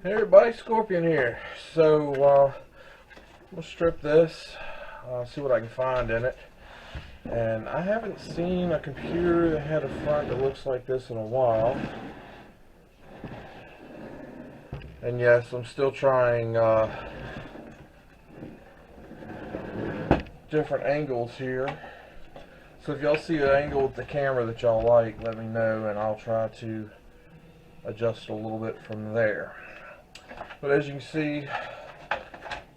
Hey everybody, Scorpion here. So we'll strip this, see what I can find in it. And I haven't seen a computer that had a front that looks like this in a while. And yes, I'm still trying different angles here. So if y'all see an angle with the camera that y'all like, let me know and I'll try to adjust a little bit from there. But as you can see,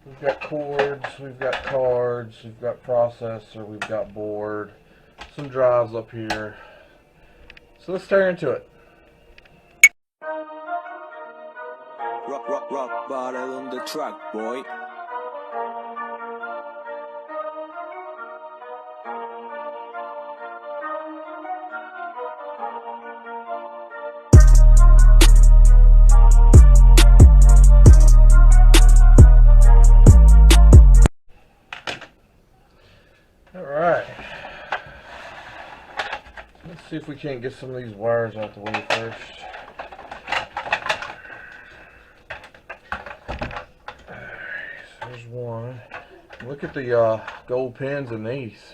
we've got cords, we've got cards, we've got processor, we've got board, some drives up here. So let's tear into it. Rock bottle on the track, boy. Alright. Let's see if we can't get some of these wires out the way first. There's one. Look at the gold pins in these.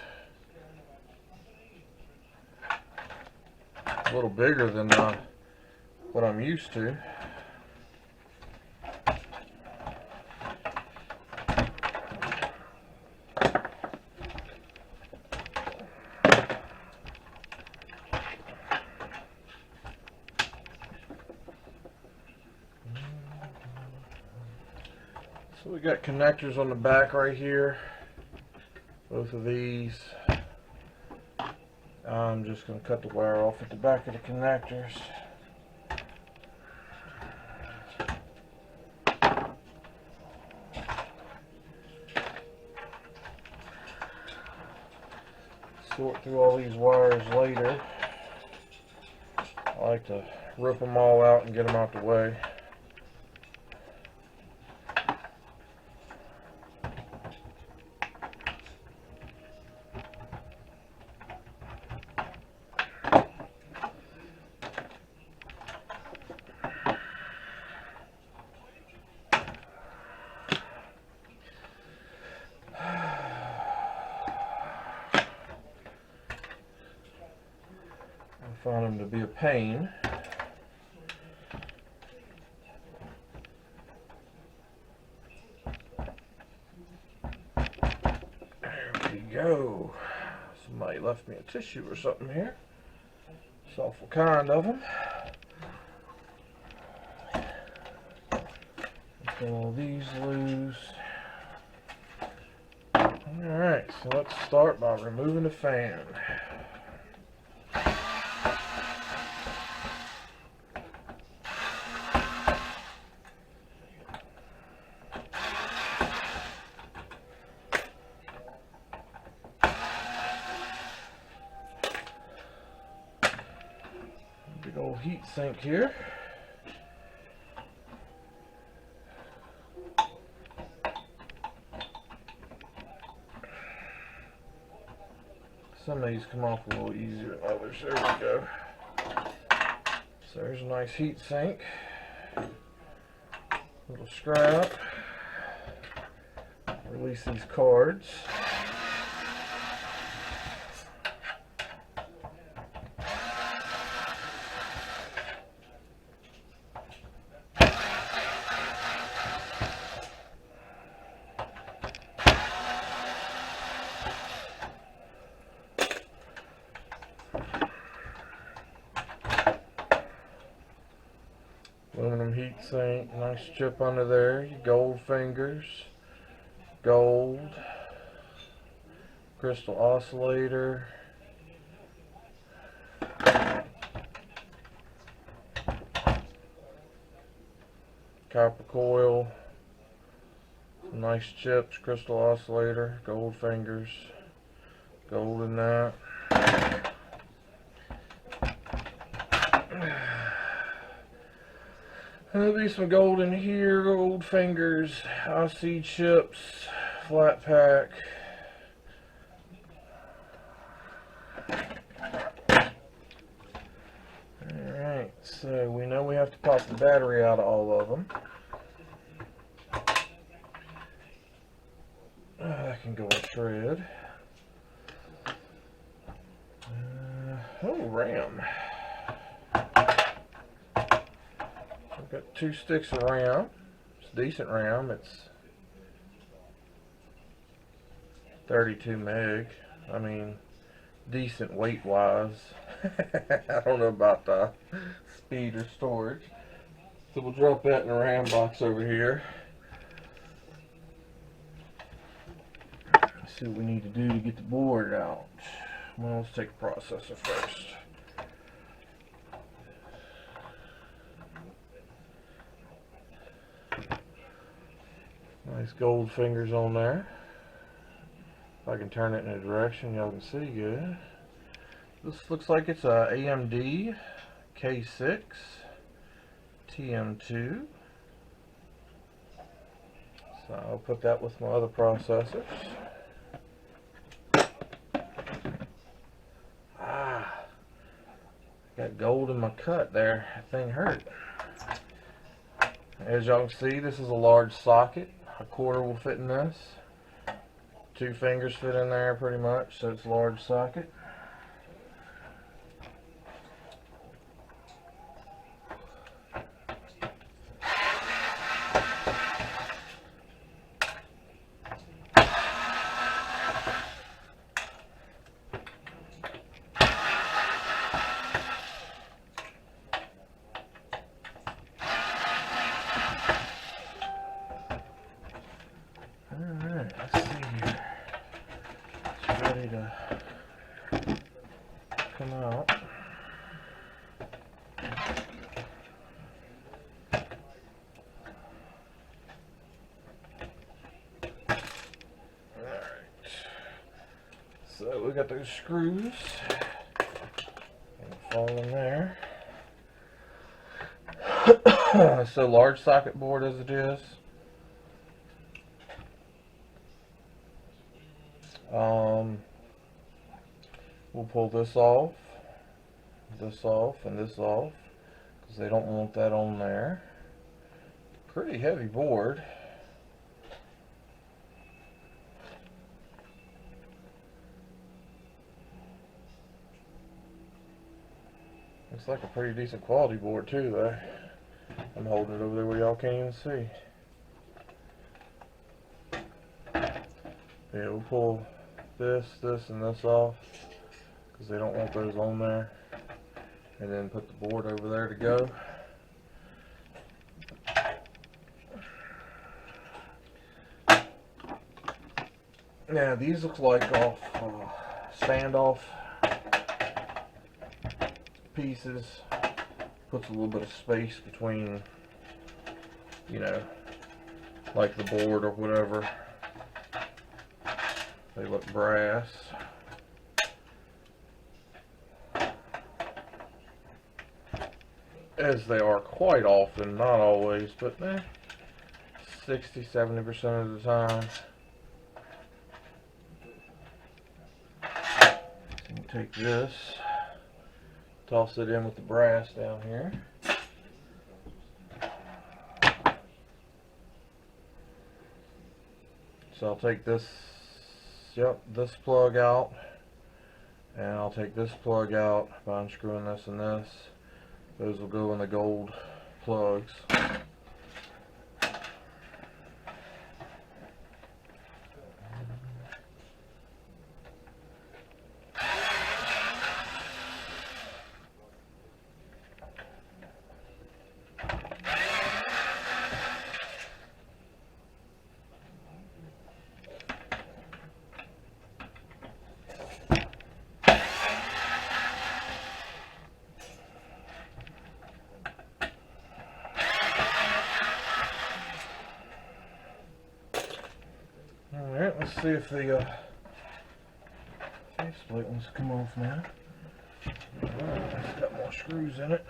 A little bigger than what I'm used to. So we got connectors on the back right here, both of these. I'm just going to cut the wire off at the back of the connectors. Sort through all these wires later. I like to rip them all out and get them out the way. I found them to be a pain. There we go. Somebody left me a tissue or something here. It's awful kind of them. Get all these loose. Alright, so let's start by removing the fan. Big old heat sink here. Some of these come off a little easier than others. There we go. So there's a nice heat sink. Little scrap. Release these cards. Aluminum heat sink, nice chip under there, your gold fingers, gold, crystal oscillator, copper coil, some nice chips, crystal oscillator, gold fingers, gold in that. There'll be some gold in here, gold fingers, IC chips, flat pack. Alright, so we know we have to pop the battery out of all of them. That can go in thread. Oh, RAM. I've got 2 sticks of RAM. It's decent RAM. It's 32 meg. I mean, decent weight wise. I don't know about the speed or storage. So we'll drop that in the RAM box over here. Let's see what we need to do to get the board out. Well, let's take the processor first. Nice gold fingers on there. If I can turn it in a direction y'all can see good. This looks like it's a AMD K6 TM2. So I'll put that with my other processors. Got gold in my cut there. That thing hurt. As y'all can see, this is a large socket. A quarter will fit in this. 2 fingers fit in there pretty much, so it's a large socket. Alright, let's see here. It's ready to come out. Alright. So we got those screws. Fall in there. So large socket board as it is. We'll pull this off, and this off, because they don't want that on there. Pretty heavy board. Looks like a pretty decent quality board too though. I'm holding it over there where y'all can't even see. Yeah, we'll pull this, and this off because they don't want those on there, and then put the board over there to go. Now these look like off standoff pieces. Puts a little bit of space between, you know, like the board or whatever. They look brass. As they are quite often, not always, but 60-70% of the time. So we'll take this, toss it in with the brass down here. So I'll take this, this plug out, and I'll take this plug out by unscrewing this and this. Those will go in the gold plugs. Alright, let's see if the faceplate wants to come off now. Alright, it's got more screws in it.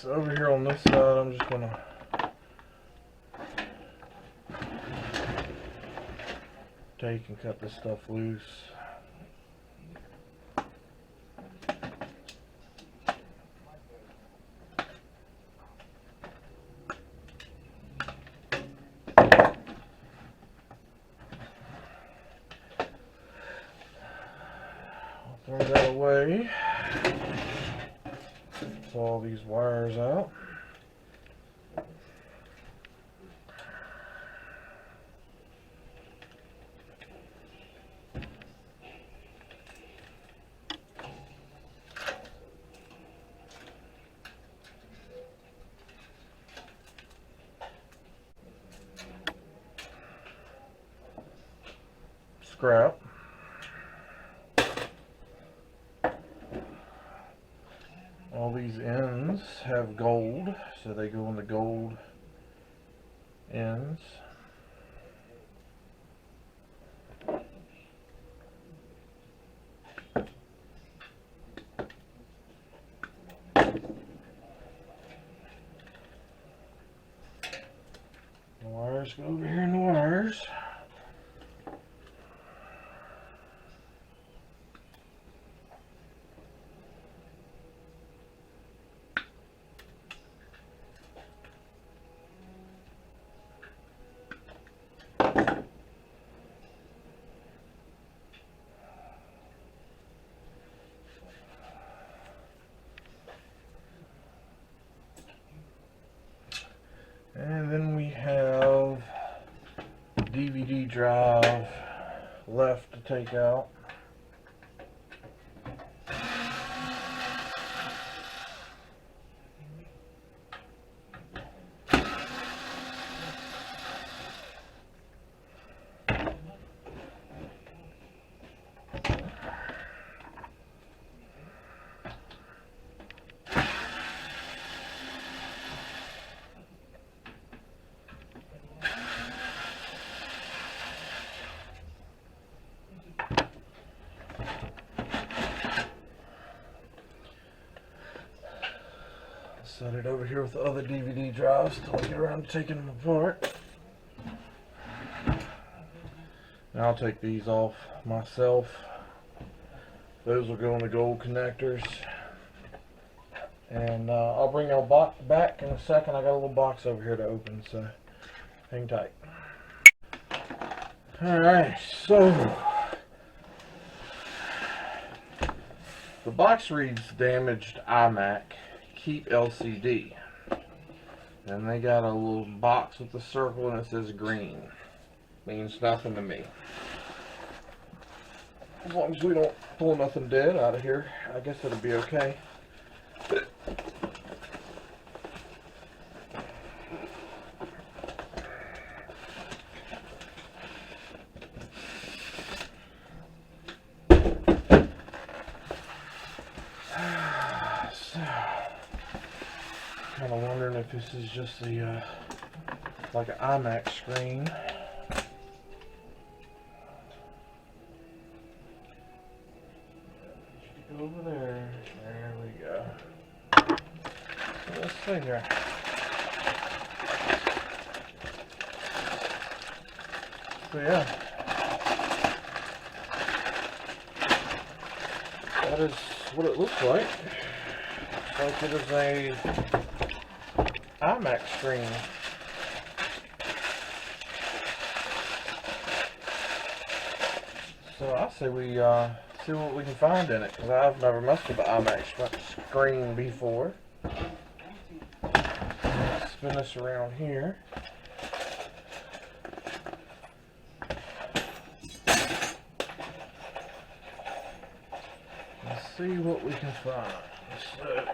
So over here on this side, I'm just gonna take and cut this stuff loose. Throw that away. Pull all these wires out. Scrap. All these ends have gold, so they go in the gold ends. The wires go over here in the wires. And then we have DVD drive left to take out. Set it over here with the other DVD drives till I get around to taking them apart. Now I'll take these off myself. Those will go in the gold connectors. And I'll bring y'all back in a second. I got a little box over here to open, so hang tight. Alright, so the box reads damaged iMac. Keep LCD, and they got a little box with a circle and it says green. Means nothing to me. As long as we don't pull nothing dead out of here, I guess it'll be okay. Kind of wondering if this is just the like an iMac screen. Go over there. There we go. So let's see here. So yeah, that is what it looks like. Looks like it is a iMac screen. So I say we see what we can find in it, because I've never messed with the iMac screen before. Spin this around here. Let's see what we can find. So,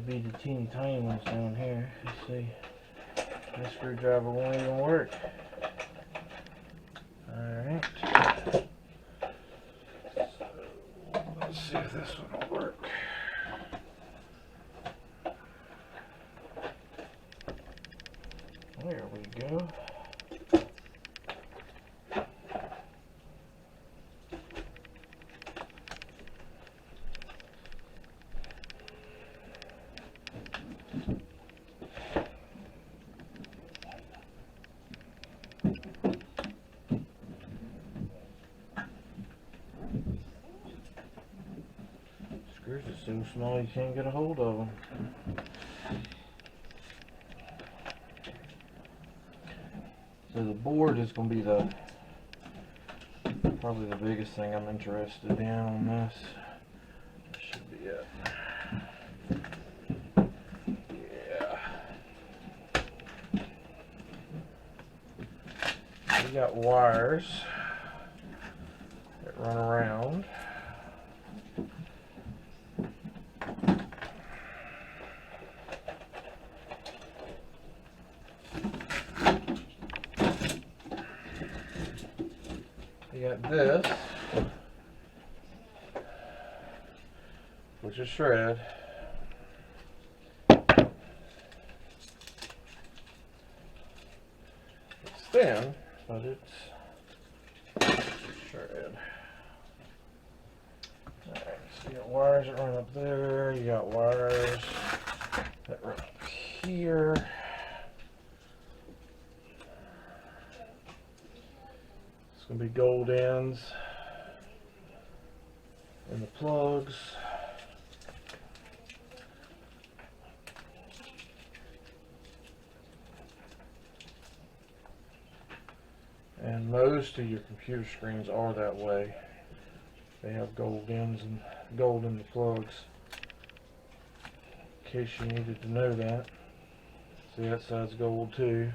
the teeny tiny ones down here. Let's see. This screwdriver won't even work. Alright. we go. Screws are so small you can't get a hold of them. So the board is going to be probably the biggest thing I'm interested in on this. That should be it. Yeah. We got wires that run around. You got this, which is shred. It's thin, but it's shred. Alright, so you got wires that run up there, you got wires that run up here. It's going to be gold ends in the plugs. And most of your computer screens are that way. They have gold ends and gold in the plugs. In case you needed to know that. See, that side's gold too.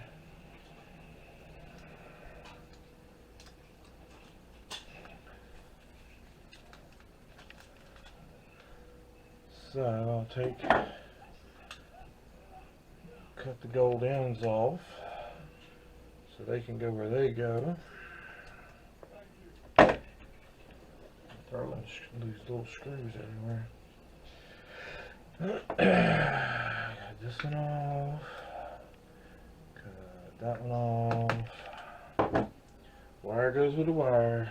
So I'll cut the gold ends off so they can go where they go. Throwing these little screws everywhere. Got this one off. Cut that one off. Wire goes with the wire.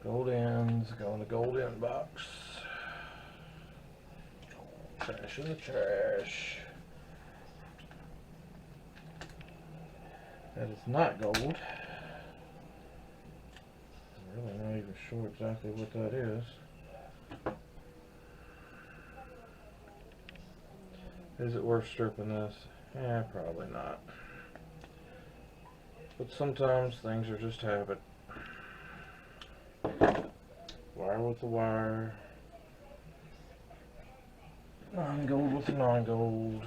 Gold ends go in the gold end box. Trash in the trash. That is not gold. I'm really not even sure exactly what that is. Is it worth stripping this? Yeah, probably not. But sometimes things are just habit. Wire with the wire. Non-gold with the non-gold.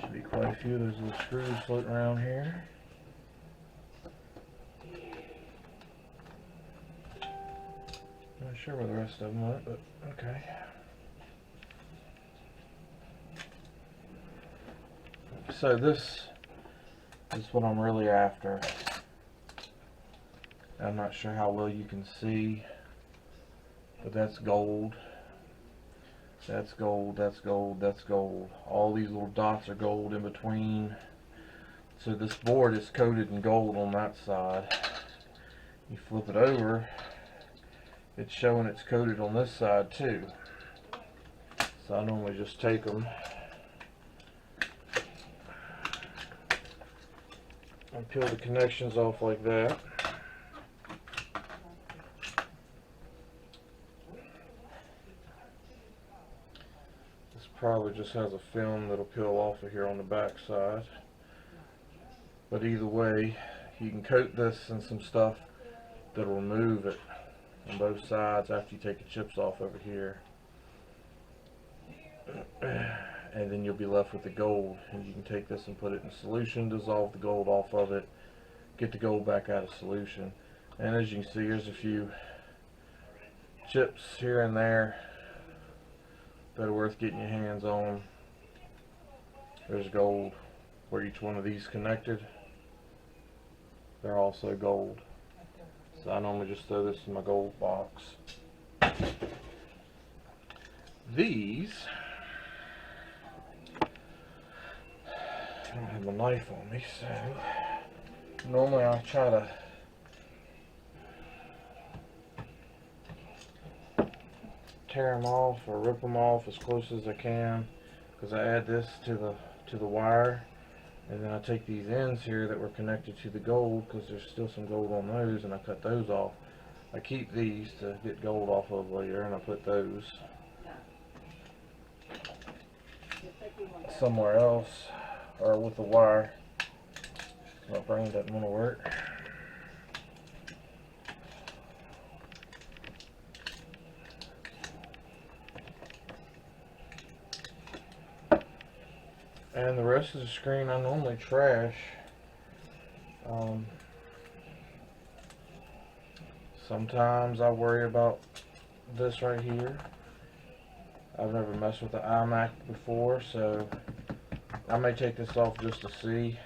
Should be quite a few of those little screws floating around here. Not sure where the rest of them went, but okay. So this is what I'm really after. I'm not sure how well you can see, but that's gold. That's gold, that's gold, that's gold. All these little dots are gold in between. So this board is coated in gold on that side. You flip it over, it's showing it's coated on this side too. So I normally just take them and peel the connections off like that. Probably just has a film that'll peel off of here on the back side, but either way you can coat this in some stuff that'll remove it on both sides after you take the chips off over here, and then you'll be left with the gold, and you can take this and put it in solution, dissolve the gold off of it, get the gold back out of solution. And as you can see, here's a few chips here and there that are worth getting your hands on. There's gold where each one of these connected. They're also gold. So I normally just throw this in my gold box. These I don't have my knife on me, so normally I'll try to tear them off or rip them off as close as I can, because I add this to the wire, and then I take these ends here that were connected to the gold, because there's still some gold on those, and I cut those off. I keep these to get gold off of later, and I put those somewhere else or with the wire. My brain doesn't want to work. And the rest of the screen I normally trash. Sometimes I worry about this right here. I've never messed with the iMac before, so I may take this off just to see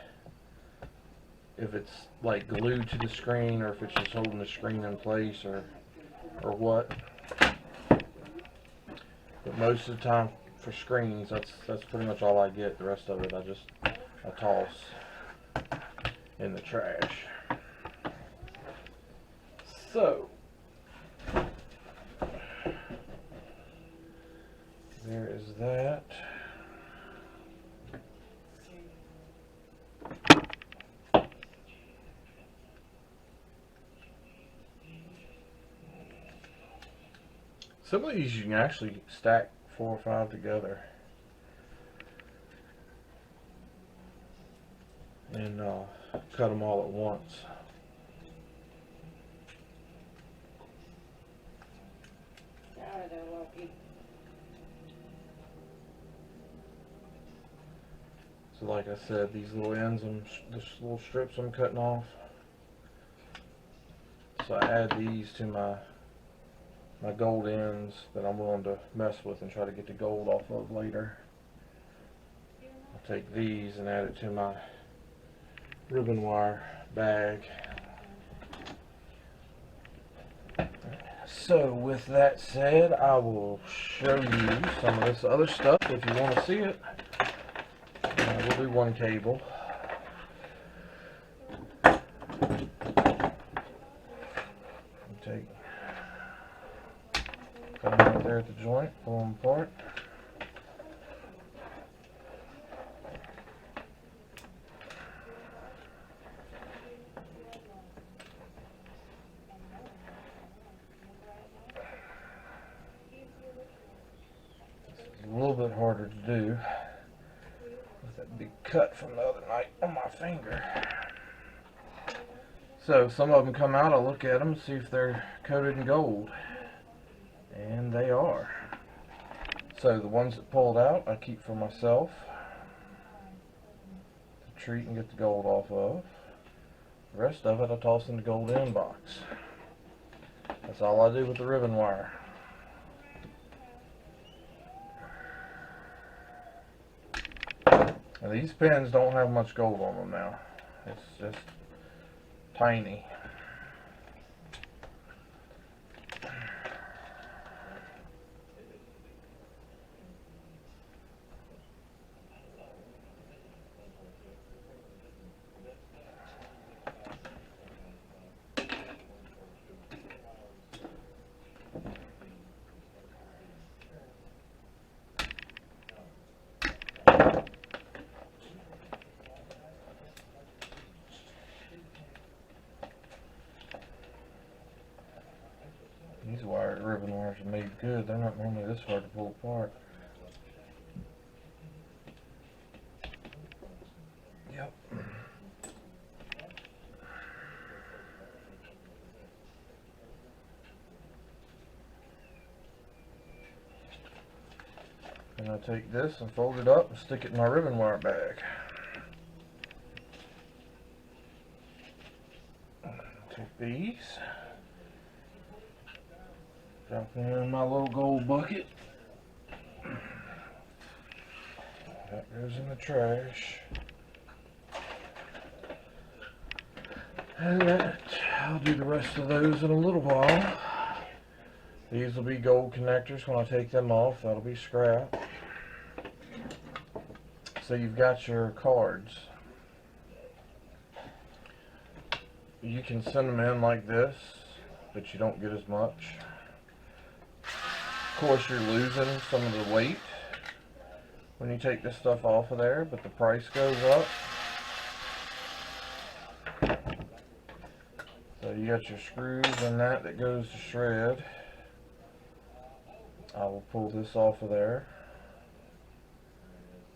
if it's like glued to the screen, or if it's just holding the screen in place, or what. But most of the time for screens, that's pretty much all I get. The rest of it I toss in the trash. So there is that. Some of these you can actually stack 4 or 5 together and cut them all at once. So like I said, these little ends and this little strips I'm cutting off, so I add these to my gold ends that I'm willing to mess with and try to get the gold off of later. I'll take these and add it to my ribbon wire bag. So with that said, I will show you some of this other stuff if you want to see it. We'll do one cable. Take, come right there at the joint, pull them apart. It's a little bit harder to do with that big cut from the other night on my finger. So some of them come out, I look at them, see if they're coated in gold, and they are. So the ones that pulled out I keep for myself to treat and get the gold off of. The rest of it I toss in the gold end box. That's all I do with the ribbon wire. Now these pins don't have much gold on them now. It's just tiny. These ribbon wires are made good. They're not normally this hard to pull apart. Yep. And I take this and fold it up and stick it in my ribbon wire bag. Take these. Drop them in my little gold bucket. That goes in the trash. And I'll do the rest of those in a little while. These will be gold connectors when I take them off. That'll be scrap. So you've got your cards. You can send them in like this, but you don't get as much. Of course, you're losing some of the weight when you take this stuff off of there, but the price goes up. So you got your screws and that goes to shred. I will pull this off of there,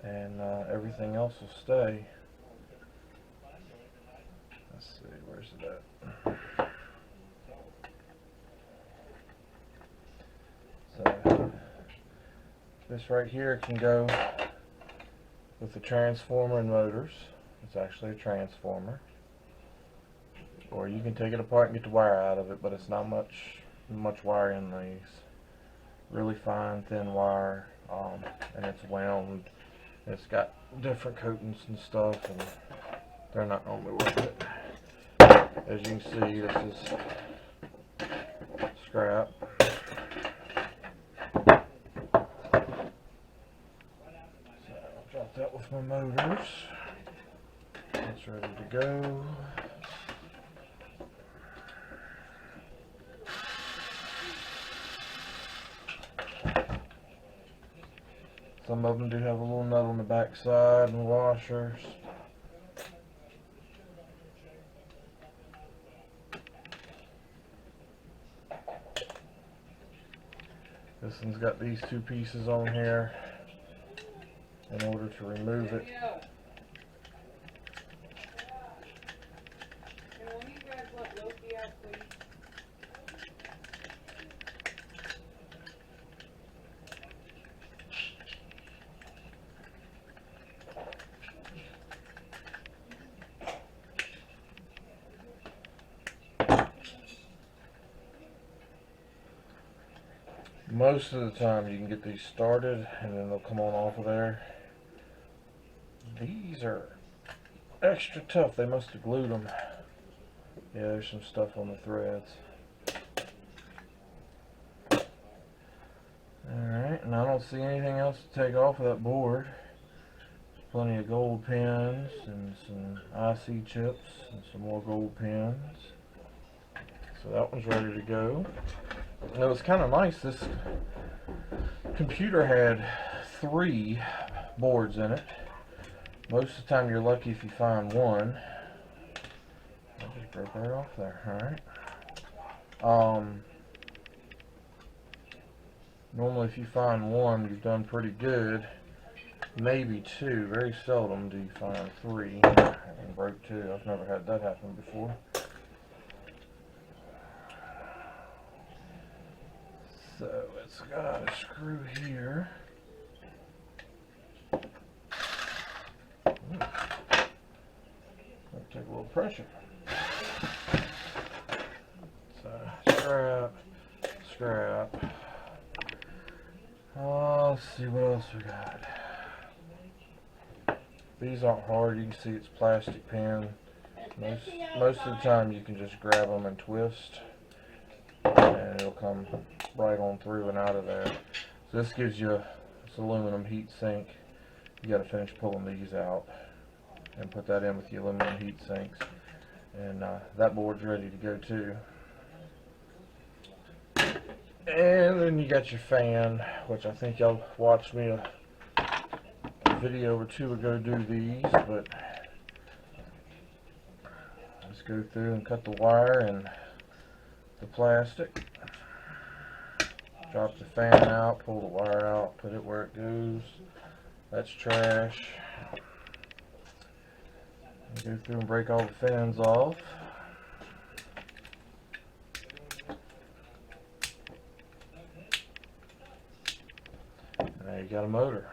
and everything else will stay. Let's see, where's it at? So this right here can go with the transformer and motors. It's actually a transformer. Or you can take it apart and get the wire out of it, but it's not much wire in these. Really fine, thin wire, and it's wound. It's got different coatings and stuff, and they're not normally worth it. As you can see, this is scrap. So I'll drop that with my motors. It's ready to go. Some of them do have a little nut on the back side and washers. This one's got these two pieces on here in order to remove it. Most of the time you can get these started and then they'll come on off of there. These are extra tough. They must have glued them. Yeah, there's some stuff on the threads. Alright, and I don't see anything else to take off of that board. There's plenty of gold pins and some IC chips and some more gold pins. So that one's ready to go. And it was kind of nice. This computer had 3 boards in it. Most of the time you're lucky if you find one. I just broke right off there. Alright. Normally if you find one, you've done pretty good. Maybe 2. Very seldom do you find 3. And broke 2. I've never had that happen before. So it's got a screw here. That'll take a little pressure. So scrap. Let's see what else we got. These aren't hard. You can see it's plastic pin. Most of the time you can just grab them and twist, and it'll come right on through and out of there. So this gives you this aluminum heat sink. You got to finish pulling these out and put that in with the aluminum heat sinks, and that board's ready to go too. And then you got your fan, which I think y'all watched me a video or 2 ago do these, but let's go through and cut the wire and the plastic. Drop the fan out, pull the wire out, put it where it goes. That's trash. Go through and break all the fins off. And there you got a motor.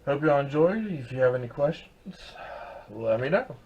Hope y'all enjoyed. If you have any questions, let me know.